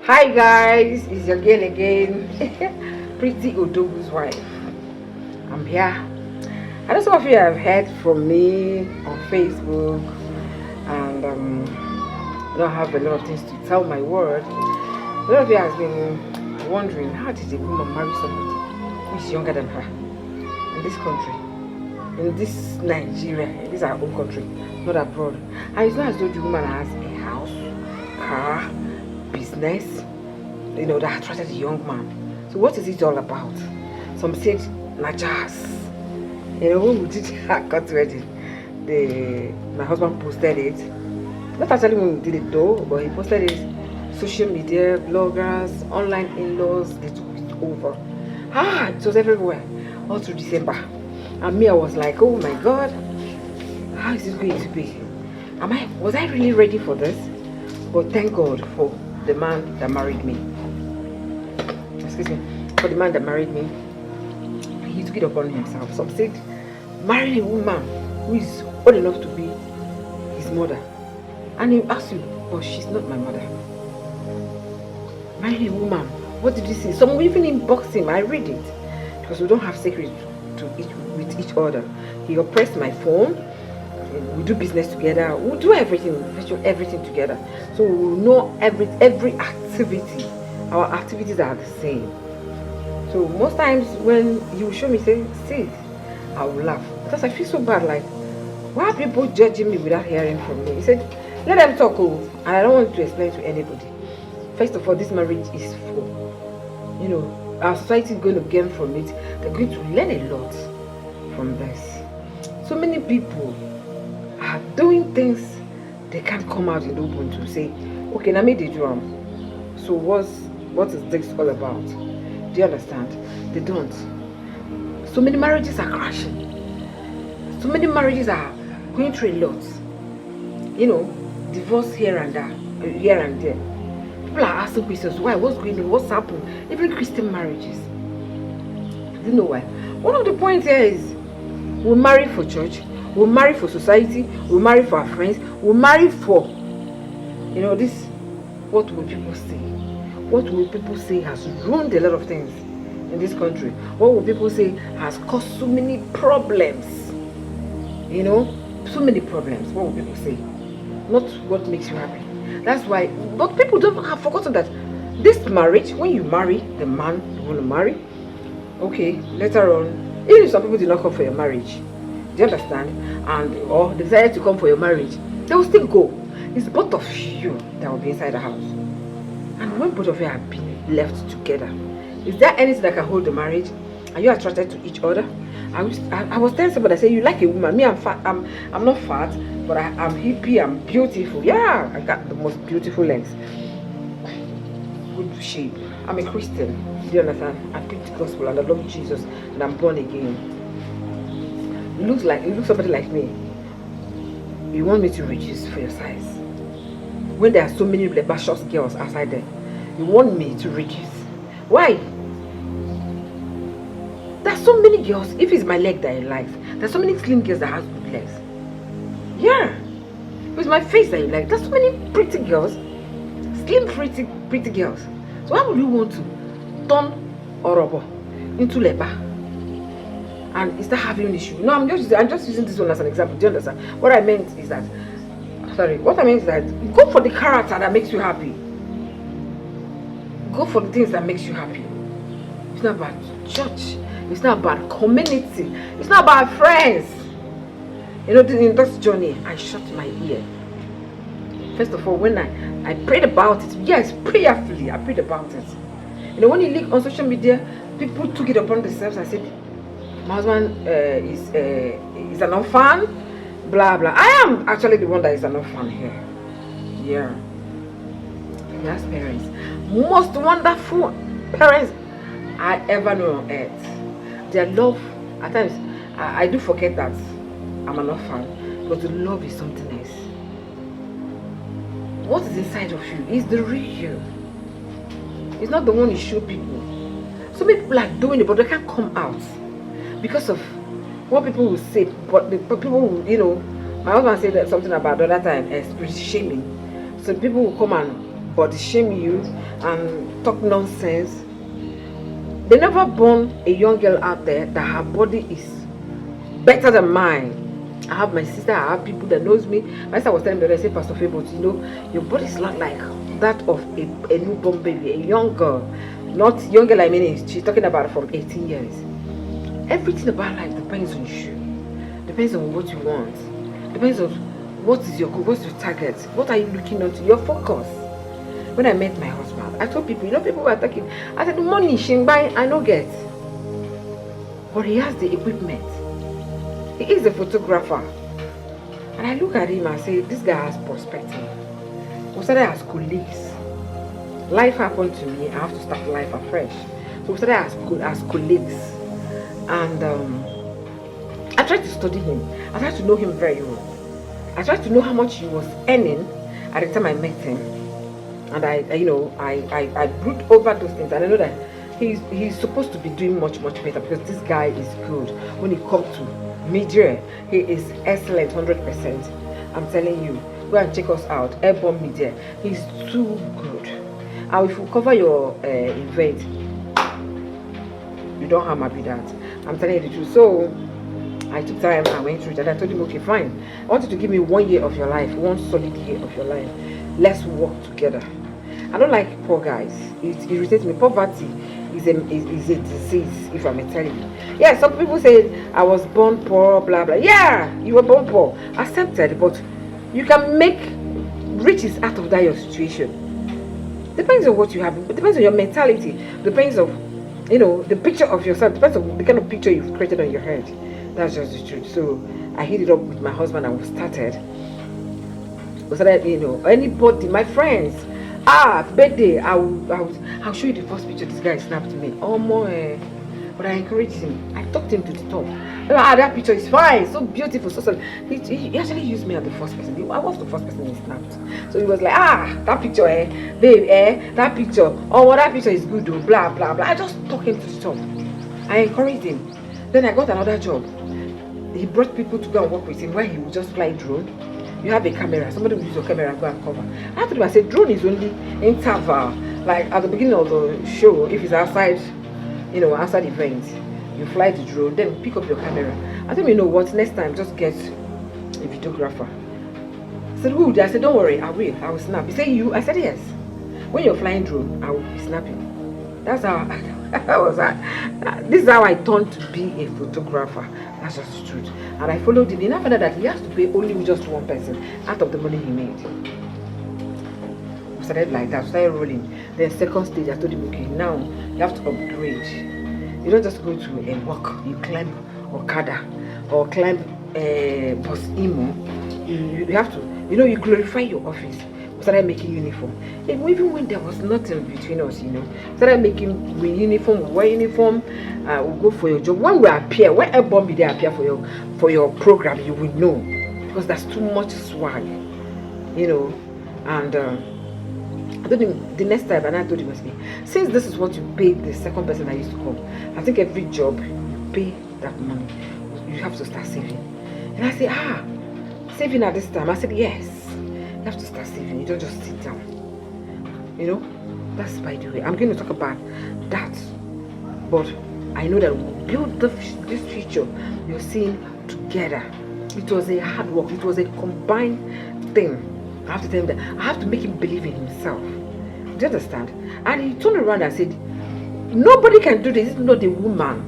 Hi guys, it's your girl again, Pretty Odogu's wife. I'm here. I know some of you have heard from me on Facebook, and I have a lot of things to tell my word. A lot of you has been wondering, how did a woman marry somebody who is younger than her in this country, in this Nigeria, this is our own country, not abroad. And it's not as though the woman has a house, car, business, that attracted a young man. So what is it all about? Some said Najas. When we did our cut wedding, my husband posted it. Not actually when we did it though, but he posted it. Social media, bloggers, online in-laws, they took it over. It was everywhere, all through December. And me, I was like, oh my God, how is this going to be? Was I really ready for this? But thank God for the man that married me. Excuse me, for the man that married me. He took it upon himself. Some said, marry a woman who is old enough to be his mother. And he asked you, but she's not my mother. Marry a woman. What did you say? Some even inboxed him. I read it. Because we don't have secrets with each other. He oppressed my phone. We do business together. We do everything together. So we know every activity. Our activities are the same. So most times when you show me, say, see, I will laugh. Because I feel so bad, like, why are people judging me without hearing from me? He said, let them talk, and I don't want to explain to anybody. First of all, this marriage is for, our society is going to gain from it. They're going to learn a lot from this. So many people are doing things they can't come out in the open to say, okay, now me the drum. So what is this all about? Do you understand? They don't. So many marriages are crashing. So many marriages are going through a lot. Divorce here and there. People are asking questions. Why? What's going on? What's happened? Even Christian marriages. Do you know why? One of the points here is we marry for church, we marry for society, we marry for our friends, we marry for, this, what will people say? What will people say has ruined a lot of things in this country? What will people say has caused so many problems? So many problems. What will people say? Not what makes you happy. That's why, but people don't have forgotten that this marriage, when you marry the man you want to marry, okay, later on, even if some people did not come for your marriage, do you understand? Or they decided to come for your marriage, they will still go. It's both of you that will be inside the house. And when both of you have been left together, is there anything that can hold the marriage? Are you attracted to each other? I was telling somebody, I said, you like a woman. Me, I'm fat. I'm not fat, but I'm hippie. I'm beautiful. Yeah, I got the most beautiful legs. Good shape. I'm a Christian. Do you understand? I preach the gospel and I love Jesus and I'm born again. You look somebody like me. You want me to reduce for your size? When there are so many lebacious girls outside there, you want me to reduce? Why? There's so many girls. If it's my leg that he likes, there's so many slim girls that have good legs. Yeah. If it's my face that you like, there's so many pretty girls, slim pretty girls. So why would you want to turn Orobo into leba and start having an issue? No, I'm just using this one as an example. Do you understand? What I meant is that go for the character that makes you happy. Go for the things that makes you happy. It's not about church. It's not about community. It's not about friends. In this journey, I shut my ear. First of all, when I prayed about it, yes, prayerfully, I prayed about it. When you look on social media, people took it upon themselves and said, my husband is an orphan. Blah blah. I am actually the one that is an orphan here. Yeah. He has parents. Most wonderful parents I ever know on earth. Their love, at times, I do forget that I'm an orphan, but the love is something else. What is inside of you is the real you. It's not the one you show people. So many people are doing it, but they can't come out because of what people will say. But people will, my husband said that something about the other time, spirit shaming. So people will come and body shame you and talk nonsense. They never born a young girl out there that her body is better than mine. I have my sister, I have people that knows me. My sister was telling me that I say, Pastor Faye, but you know, your body is not like that of a newborn baby, a young girl. Not young girl, I mean, she's talking about from 18 years. Everything about life depends on you. Depends on what you want. Depends on what is your goal, what's your target, what are you looking onto, your focus. When I met my husband, I told people, you know, people were talking. I said, money, Shingbai, I don't get. But he has the equipment. He is a photographer. And I look at him and say, this guy has perspective. We started as colleagues. Life happened to me, I have to start life afresh. So we started as colleagues. And I tried to study him. I tried to know him very well. I tried to know how much he was earning at the time I met him. And I brooded over those things. And I know that he's supposed to be doing much better because this guy is good. When it comes to media, he is excellent, 100%. I'm telling you, go and check us out, Airborne Media. He's too good. And if you cover your event, you don't harm me with that. I'm telling you the truth. So I took time, I went through it, and I told him, okay, fine. I want you to give me 1 year of your life, 1 solid year of your life. Let's work together. I don't like poor guys. It irritates me. Poverty is a disease, if I may tell you. Yeah, some people say I was born poor, blah blah. Yeah, you were born poor. Accepted, but you can make riches out of that your situation. Depends on what you have. It depends on your mentality. Depends on, you know, the picture of yourself. Depends on the kind of picture you've created on your head. That's just the truth. So I hit it up with my husband and we started. We started, you know, anybody, my friends. Birthday, I'll show you the first picture this guy snapped to me. Oh my, but I encouraged him. I talked him to the top. That picture is fine, so beautiful, so he actually used me as the first person. I was the first person he snapped. So he was like, that picture, babe, that picture. Oh, well, that picture is good, though, blah blah blah. I just talked him to the top. I encouraged him. Then I got another job. He brought people to go and work with him where he would just fly drone. You have a camera, somebody will use your camera and go and cover. I told him, I said, drone is only interval. Like at the beginning of the show, if it's outside, you know, outside event, you fly the drone, then pick up your camera. I told him, you know what, next time just get a videographer. I said, who? I said, don't worry, I will snap. He said, you? I said, yes. When you're flying drone, I will be snapping. That's how I was. This is how I turned to be a photographer. That's just the truth. And I followed him. And I found out that he has to pay only just one person out of the money he made. We started like that, started rolling. Then second stage, I told him, okay, now you have to upgrade. You don't just go to a walk, you climb Okada or climb bus imo. You have to, you know, you glorify your office. We started making uniform. Even when there was nothing between us, you know, we started making uniform, we wear uniform, we'll go for your job. When we appear, when Airborne Media appear for your program, you will know. Because there's too much swag, you know. And I told him the next time, and I told him, since this is what you pay the second person that used to come, I think every job you pay that money, you have to start saving. And I said, saving at this time? I said, yes, you have to start saving. You don't just sit down. You know, that's by the way. I'm going to talk about that, but I know that we'll build this future you're seeing together. It was a hard work. It was a combined thing. I have to tell him that I have to make him believe in himself. Do you understand? And he turned around and said, nobody can do this. It's not a woman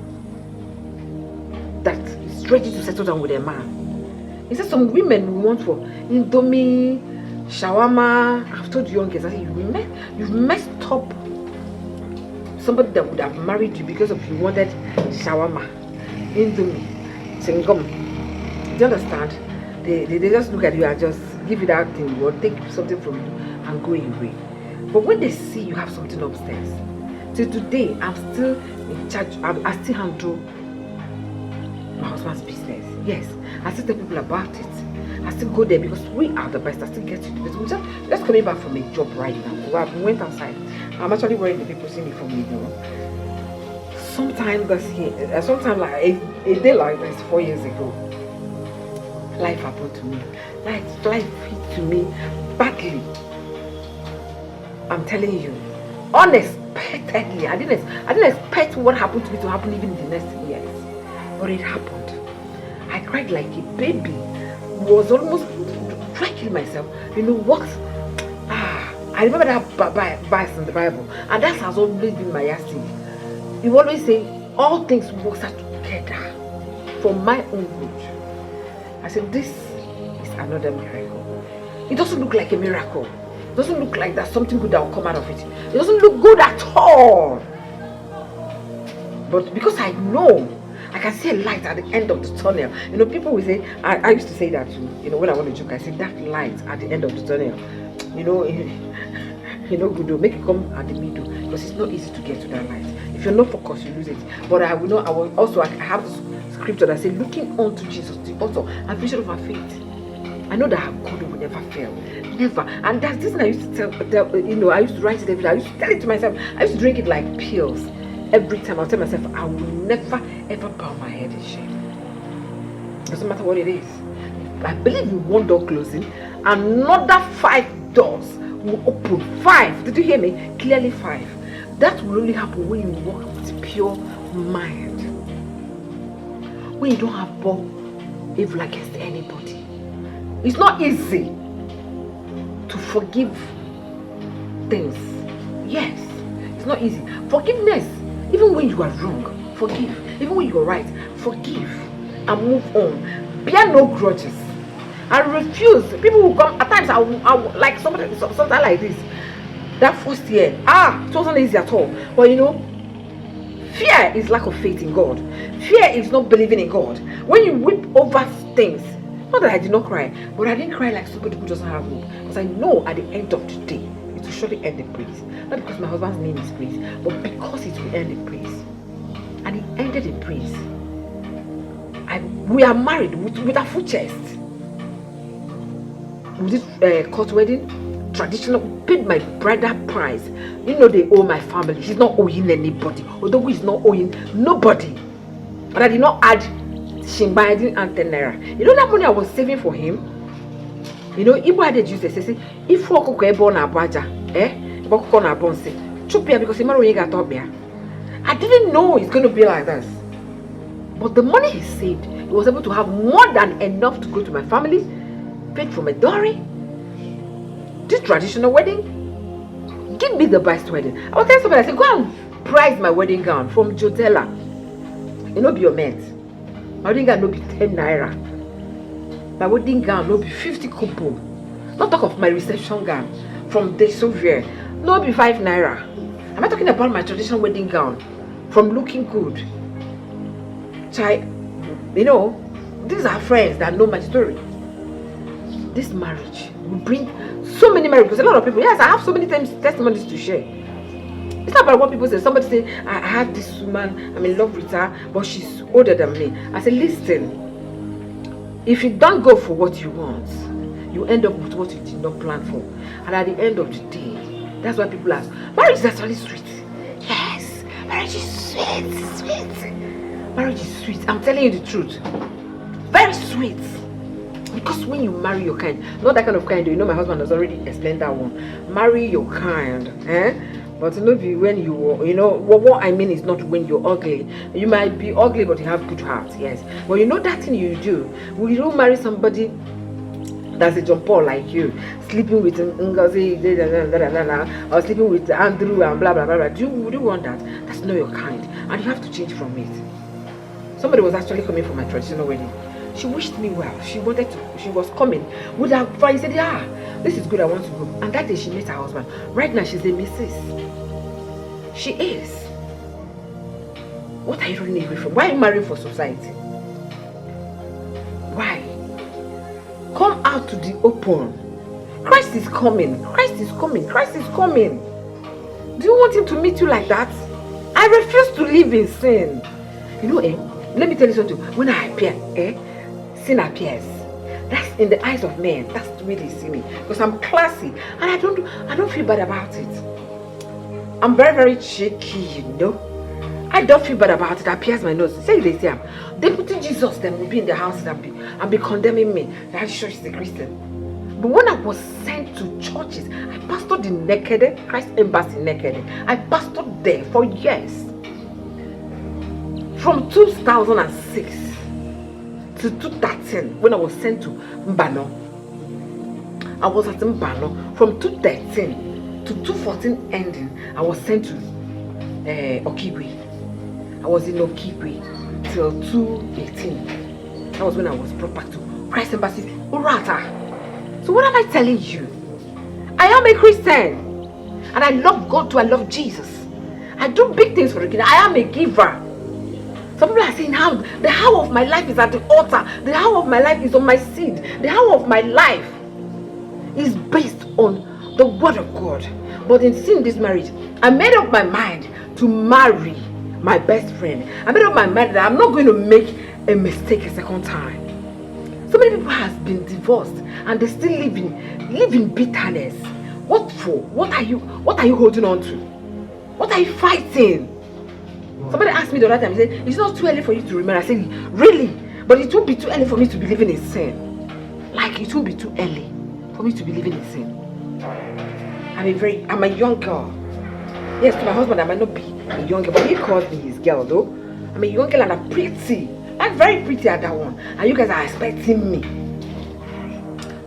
that is ready to settle down with a man. He said some women will want for Indomie, shawarma. I've told you young girls, I said, you've messed up somebody that would have married you because of you wanted shawarma, Indomie, Singom. Do you understand? They just look at you and just give you that thing or take something from you and go away. But when they see you have something upstairs, till today I'm still in charge. I still handle my husband's business. Yes, I still tell people about it. I still go there because we are the best. I still get to do it. We just coming back from a job right now. We went outside. I'm actually worried the people see me from me, you know. Sometimes like a day like this 4 years ago, life happened to me. Life hit to me badly. I'm telling you, unexpectedly, I didn't expect what happened to me to happen even in the next years, but it happened. I cried like a baby, was almost trying to kill myself. You know what? I remember that verse in the Bible, and that has always been my yardstick. You always say all things work out together for my own good. I said, this is another miracle. It doesn't look like a miracle. It doesn't look like there's something good that will come out of it. It doesn't look good at all. But because I know, I can see a light at the end of the tunnel. You know, people will say, I used to say that too. You know, when I want to joke, I say that light at the end of the tunnel. You know, good to make it come at the middle, because it's not easy to get to that light. If you're not focused, you lose it. But I will know. I have this scripture that says, looking unto Jesus, the author and finisher of our faith. I know that our God will never fail, never. And that's this thing I used to tell. I used to write it every day. I used to tell it to myself. I used to drink it like pills every time. I'll tell myself, I will never ever bow my head in shame. Doesn't matter what it is. I believe in one door closing, another 5 doors will open. 5. Did you hear me? Clearly 5. That will only happen when you walk with pure mind. When you don't have evil against anybody. It's not easy to forgive things. Yes, it's not easy. Forgiveness, even when you are wrong, forgive. Even when you are right, forgive and move on. Bear no grudges. I refuse. People will come at times. I will like something like this. That first year, it wasn't easy at all. But you know, fear is lack of faith in God. Fear is not believing in God. When you weep over things, not that I did not cry, but I didn't cry like somebody who doesn't have hope, because I know at the end of the day, it will surely end in praise. Not because my husband's name is praise, but because it will end in praise. And it ended in praise. We are married with a full chest. We did court wedding, traditional, paid my bridal price. You know they owe my family. He's not owing anybody. Although he's not owing nobody. But I did not add Shimba and Tenera. You know that money I was saving for him? You know, Igbo had used to say, if you go born a baja, because I didn't know it's going to be like this. But the money he saved, he was able to have more than enough to go to my family, paid for my dowry, this traditional wedding, give me the best wedding. I was telling somebody, I said, go and price my wedding gown from Jotella. You know, be your mate. My wedding gown no be 10 naira. My wedding gown no be 50 kobo. Not talk of my reception gown from the Soviet. No be 5 naira. I'm not talking about my traditional wedding gown from looking good. You know, these are friends that know my story. This marriage will bring so many marriages. A lot of people, yes, I have so many testimonies to share. It's not about what people say. Somebody say, I had this woman, I'm in love with her, but she's older than me. I said, listen, if you don't go for what you want, you end up with what you did not plan for. And at the end of the day, that's why people ask, marriage is actually sweet. Yes, marriage is sweet. Marriage is sweet. I'm telling you the truth. Very sweet. Because when you marry your kind, not that kind of kind, you know my husband has already explained that one. Marry your kind. But not be when you know, what I mean is not when you're ugly. You might be ugly, but you have good heart, yes. But you know that thing you do. Will you marry somebody that's a John Paul like you, sleeping with Ngozi, or sleeping with Andrew and blah blah blah blah? Would you want that? That's not your kind, and you have to change from it. Somebody was actually coming for my traditional wedding. She wished me well. She was coming with her friend. She said, yeah, this is good, I want to go. And that day she met her husband. Right now she's a Mrs. She is. What are you running away from? Why are you marrying for society? Why? Come out to the open. Christ is coming. Christ is coming. Christ is coming. Do you want him to meet you like that? I refuse to live in sin. You know, let me tell you something. When I appear, sin appears. That's in the eyes of men. That's the way they see me. Because I'm classy. And I don't feel bad about it. I'm very, very cheeky, you know. I don't feel bad about it. I pierce my nose. Say they say, Deputy Jesus then will be in the house and be condemning me. That sure she's a Christian. But when I was sent to churches, I pastored pastored the Naked, Christ Embassy Naked. I pastored there for years. From 2006 to 2013, when I was sent to Mbano. I was at Mbano. From 2013 to 2014 ending, I was sent to Okigwe. I was in Okigwe till 2018. That was when I was brought back to Christ Embassy Urata. So what am I telling you? I am a Christian, and I love God too. I love Jesus. I do big things for the kingdom. I am a giver. Some people are saying how the how of my life is at the altar. The how of my life is on my seed. The how of my life is based on the word of God. But in seeing this marriage, I made up my mind to marry my best friend. I made up my mind that I'm not going to make a mistake a second time. So many people have been divorced and they still live in bitterness. What for? What are you holding on to? What are you fighting? Somebody asked me the other time, he said, it's not too early for you to remarry. I said, really? But it won't be too early for me to be living in sin. Like it won't be too early for me to be living in sin. I'm a young girl. Yes, to my husband I might not be a young girl, but he calls me his girl though. I'm a young girl and I'm pretty. I'm very pretty at that one. And you guys are expecting me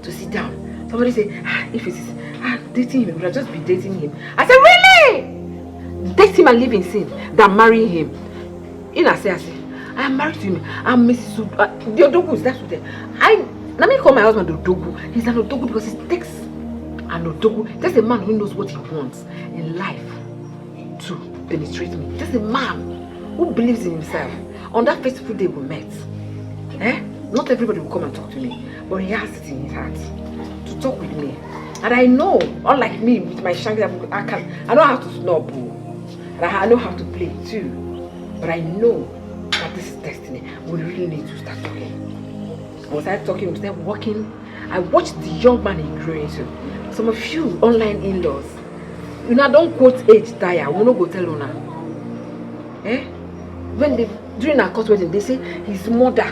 to sit down. Somebody say, if it is dating him, we'll just be dating him. I said, really? Date him and live in sin than marry him. I say, I am married to him. I'm Mrs. The Odogu is that's what let me call my husband Odogu. He's an Odogu because he takes an Odogu. That's a man who knows what he wants in life to penetrate me. That's a man who believes in himself. On that fateful day we met, not everybody will come and talk to me, but he has it in his heart to talk with me. And I know, unlike me with my shank, I know how to snub, and I know how to play too. But I know that this is destiny. We really need to start talking. And we started talking, we started working. I watched the young man he grew into. Some of you online in-laws, don't quote age tire. We don't go tell Una. During our court wedding, they say his mother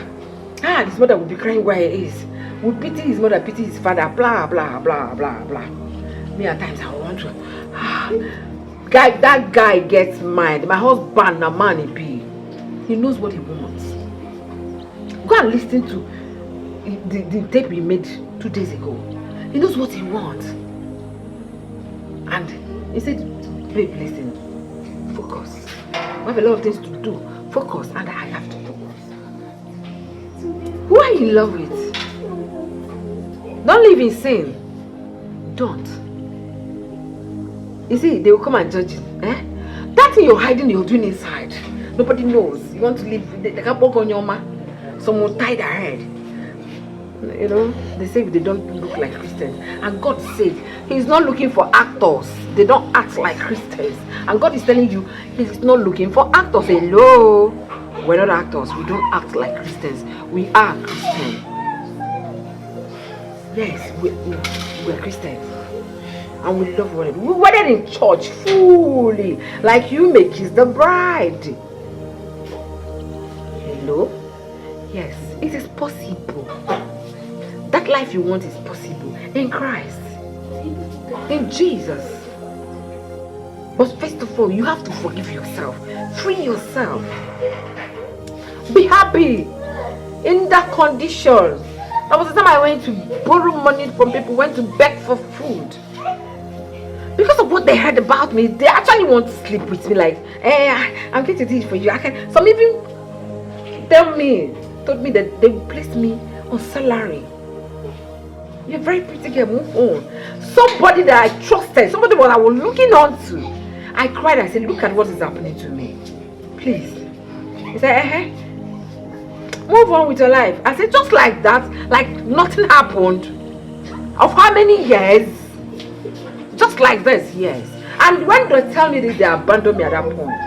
will be crying where he is. We pity his mother, pity his father, blah, blah, blah, blah, blah. Me at times I want to. That guy gets mind. My husband, a man, he knows what he wants. Go and listen to the tape we made 2 days ago. He knows what he wants. And he said, babe, listen, focus. We have a lot of things to do. Focus, and I have to focus. Who are you in love with? Don't live in sin. Don't. You see, they will come and judge you. That thing you're hiding, you're doing inside. Nobody knows. You want to live, they can't walk on your man. Someone tied their head. They say they don't look like Christians. And God said, He's not looking for actors. They don't act like Christians. And God is telling you, He's not looking for actors. Hello. We're not actors. We don't act like Christians. We are Christians. Yes, we're Christians. And we love one another. We wedded in church fully. Like you may kiss the bride. Hello? Yes, it is possible. That life you want is possible in Christ, in Jesus. But first of all, you have to forgive yourself, free yourself, be happy in that condition. That was the time I went to borrow money from people, went to beg for food. Because of what they heard about me, they actually want to sleep with me. Like, I'm going to do it for you. Some even told me that they will place me on salary. You're a very pretty girl, move on. Somebody that I trusted, somebody that I was looking on to. I cried, I said, look at what is happening to me. Please. He said, move on with your life. I said, just like that, like nothing happened. Of how many years? Just like this, yes. And when they tell me this, they abandoned me at that point.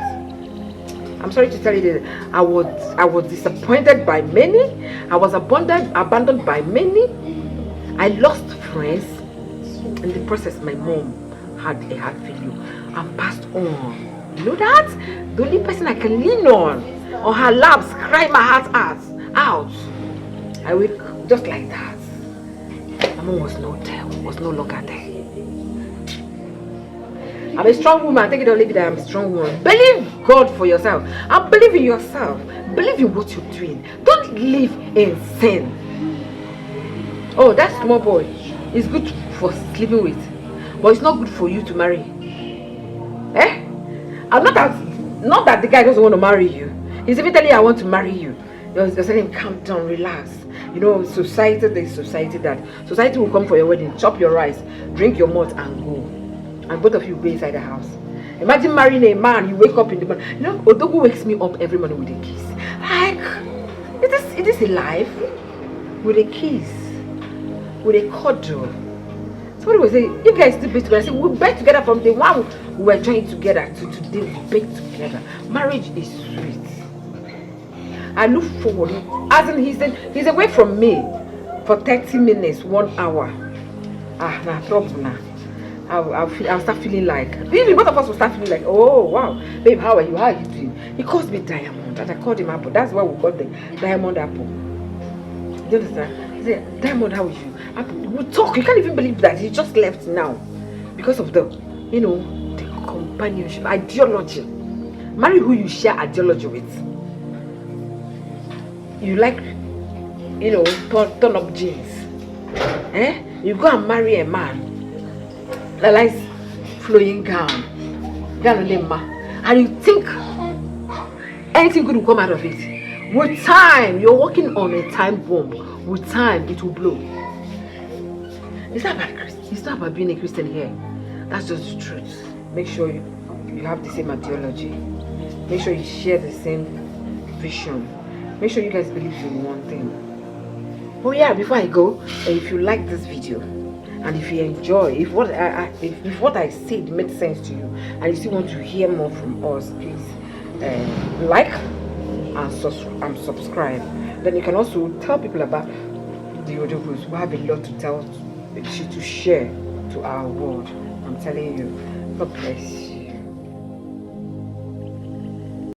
I'm sorry to tell you that I was disappointed by many. I was abandoned by many. I lost friends. In the process, my mom had a heart failure and passed on. You know that? The only person I can lean on her laps, cry my heart out. I wake just like that. My mom was not there, was no longer there. I'm a strong woman. Take it or leave it. I'm a strong woman. Believe God for yourself. And believe in yourself. Believe in what you're doing. Don't live in sin. Oh, that small boy is good for sleeping with, but it's not good for you to marry. Eh? I'm not that the guy doesn't want to marry you. He's even telling you, I want to marry you. You're telling him, calm down, relax. You know, society will come for your wedding, chop your rice, drink your malt and go. And both of you go inside the house. Imagine marrying a man, you wake up in the morning. You know, Odogu wakes me up every morning with a kiss. Like, it is a life with a kiss, with a cuddle. Somebody will say, you guys still bake together. I say, we bake together from the one we were joined together to today we bake together. Marriage is sweet. I look forward. As in, he's away from me for 30 minutes, 1 hour. Nah, problem now. I'll start feeling like, even both of us will start feeling like, oh wow, babe, how are you? How are you doing? He calls me Diamond, and I called him Apple. That's why we got the Diamond Apple. Do you understand? He said, Diamond, how are you? We talk. You can't even believe that he just left now because of the, you know, the companionship, ideology. Marry who you share ideology with. You like, you know, turn up jeans. You go and marry a man that likes flowing gown, and you think anything good will come out of it. With time, you're working on a time bomb. With time, it will blow. It's not about being a Christian here. That's just the truth. Make sure you have the same ideology. Make sure you share the same vision. Make sure you guys believe in one thing. Oh yeah, before I go, if you like this video and if you enjoy, if what I said made sense to you and you still want to hear more from us, please like and subscribe. Then you can also tell people about the Odogus who have a lot to tell, to share to our world. I'm telling you, God bless you.